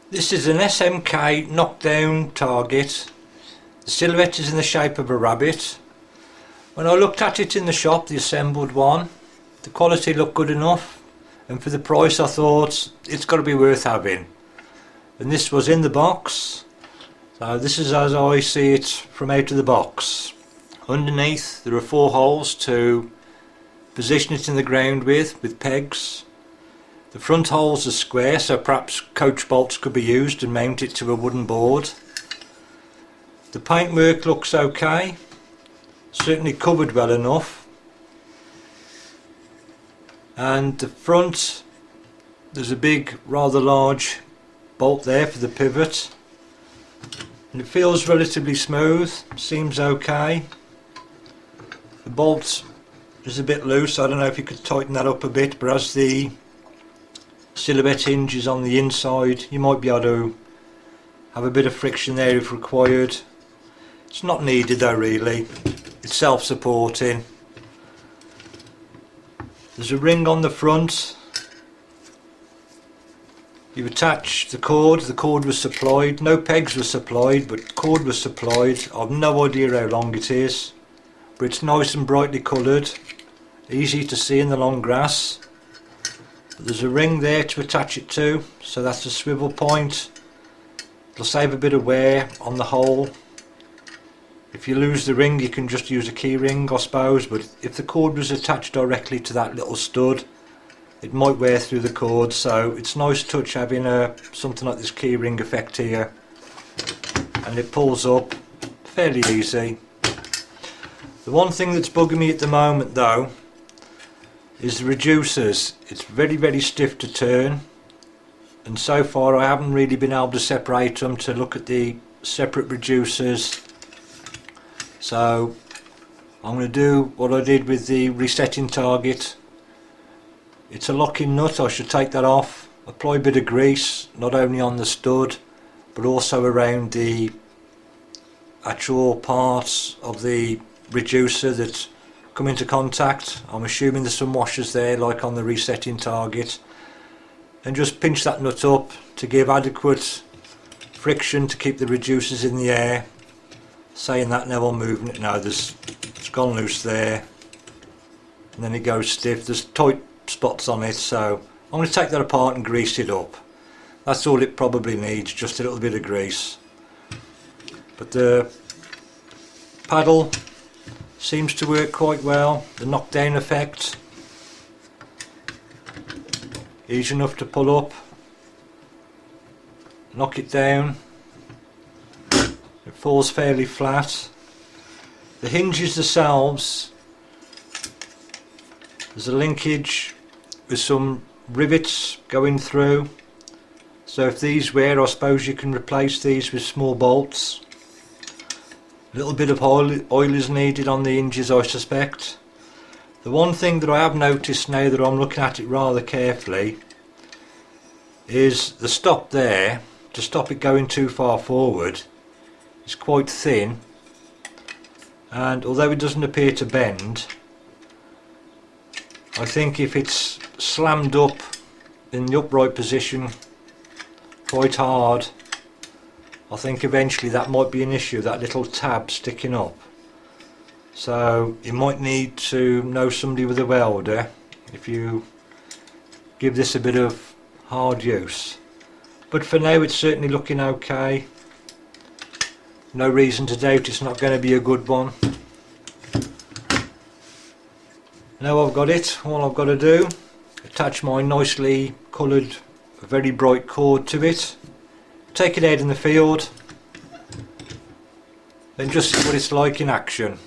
This is an SMK knockdown target. The silhouette is in the shape of a rabbit. When I looked at it in the shop, the assembled one, the quality looked good enough, and for the price I thought it's got to be worth having. And this was in the box. So this is as I see it from out of the box. Underneath there are 4 holes to position it in the ground with pegs. The front holes are square, so perhaps coach bolts could be used and mount it to a wooden board. The paintwork looks okay, certainly covered well enough. And the front, there's a big, rather large bolt there for the pivot. And it feels relatively smooth, seems okay. The bolt is a bit loose, I don't know if you could tighten that up a bit, but as the silhouette hinge is on the inside, you might be able to have a bit of friction there if required. It's not needed though really, it's self-supporting. There's a ring on the front. You attach the cord was supplied, no pegs were supplied but cord was supplied. I've no idea how long it is, but it's nice and brightly coloured, easy to see in the long grass. There's a ring there to attach it to, so that's a swivel point. It'll save a bit of wear on the hole. If you lose the ring you can just use a key ring I suppose, but if the cord was attached directly to that little stud it might wear through the cord, so it's nice touch having something like this key ring effect here, and it pulls up fairly easy. The one thing that's bugging me at the moment though is the reducers. It's very stiff to turn, and so far I haven't really been able to separate them to look at the separate reducers. So I'm going to do what I did with the resetting target. It's a locking nut, I should take that off, apply a bit of grease not only on the stud but also around the actual parts of the reducer that come into contact. I'm assuming there's some washers there like on the resetting target, and just pinch that nut up to give adequate friction to keep the reducers in the air. Saying that now I'm moving it now, it's gone loose there and then it goes stiff. There's tight spots on it, so I'm going to take that apart and grease it up. That's all it probably needs, just a little bit of grease. But the paddle seems to work quite well. The knockdown effect, easy enough to pull up, knock it down, it falls fairly flat. The hinges themselves, there's a linkage with some rivets going through, so if these wear I suppose you can replace these with small bolts. A little bit of oil is needed on the hinges I suspect. The one thing that I have noticed now that I'm looking at it rather carefully is the stop there, to stop it going too far forward, is quite thin, and although it doesn't appear to bend, I think if it's slammed up in the upright position quite hard, I think eventually that might be an issue, that little tab sticking up. So you might need to know somebody with a welder if you give this a bit of hard use. But for now it's certainly looking okay. No reason to doubt it's not going to be a good one. Now I've got it, all I've got to do, attach my nicely coloured, very bright cord to it, take it out in the field, then just see what it's like in action.